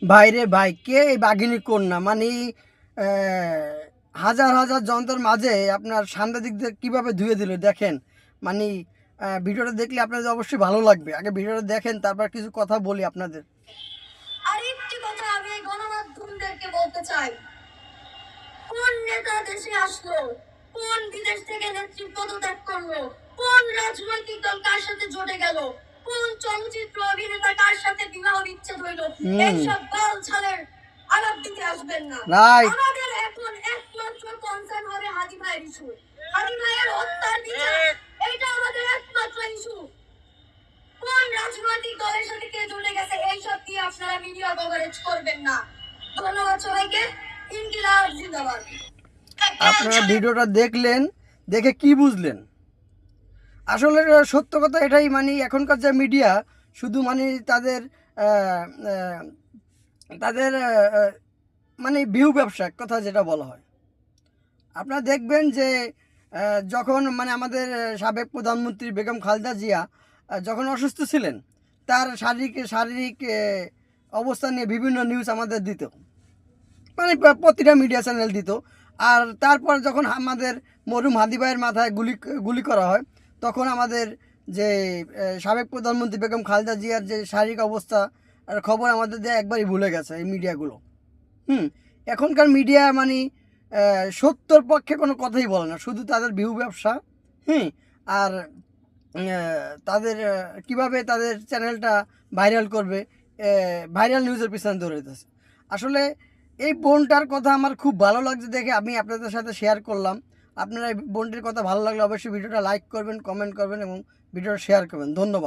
ভাইরে ভাই, কে এই বাঘিনী কন্যা? মানে হাজার হাজার যন্ত্রের মাঝে আপনার সাংবাদিকদের কিভাবে ধুয়ে দিল দেখেন। মানে ভিডিওটা দেখলে আপনাদের অবশ্যই ভালো লাগবে। আগে ভিডিওটা দেখেন, তারপর কিছু কথা বলি আপনাদের। আরেকটি কথা আমি গণমাধ্যমদেরকে বলতে চাই, কোন নেতা দেশে আসলো, কোন বিদেশ থেকে নেত্রী পদত্যাগ করলো, কোন রাজনৈতিক দল কার সাথে জড়ে গেল, কোন চলচ্চিত্র অভিনেতা কার সাথে বিবাহ বিচ্ছেদ হইল, এইসব বাল ছালের আলাপ দিতে আসবেন না। আমাদের এখন একমাত্র কনসার্ন হবে হাদি ভাইয়ের ইস্যু, হাদি ভাইয়ের হত্যার বিচার, এটা আমাদের একমাত্র ইস্যু। কোন রাজনৈতিক দলের সাথে কে জড়ে গেছে এইসব দিয়ে আপনারা মিডিয়া কভারেজ করবেন না। ধন্যবাদ সবাইকে। ইনকিলাব জিন্দাবাদ। আপনারা ভিডিওটা দেখলেন, দেখে কি বুঝলেন? আসলে সত্য কথা এটাই, মানে এখনকার যে মিডিয়া শুধু মানে তাদের তাদের মানে ভিউ ব্যবসা কথা যেটা বলা হয়। আপনারা দেখবেন যে যখন মানে আমাদের সাবেক প্রধানমন্ত্রী বেগম খালেদা জিয়া যখন অসুস্থ ছিলেন, তার শারীরিক অবস্থা নিয়ে বিভিন্ন নিউজ আমাদের দিত, মানে প্রতিটা মিডিয়া চ্যানেল দিত। আর তারপর যখন আমাদের মরহুম হাদি ভাইয়ের মাথায় গুলি করা হয়, তখন আমাদের যে সাবেক প্রধানমন্ত্রী বেগম খালেদা জিয়ার যে শারীরিক অবস্থা আর খবর আমাদের দিয়ে একবারই ভুলে গেছে এই মিডিয়াগুলো। এখনকার মিডিয়া মানে সত্যর পক্ষে কোনো কথাই বলে না, শুধু তাদের ভিউ ব্যবসা। আর তাদের কিভাবে তাদের চ্যানেলটা ভাইরাল করবে, ভাইরাল নিউজের পিছনে দৌড়ে দিতেছে। আসলে এই বোনটার কথা আমার খুব ভালো লাগছে দেখে আমি আপনাদের সাথে শেয়ার করলাম। আপনারা এই বোনটির কথা ভালো লাগলে অবশ্যই ভিডিওটা লাইক করবেন, কমেন্ট করবেন এবং ভিডিওটা শেয়ার করবেন। ধন্যবাদ।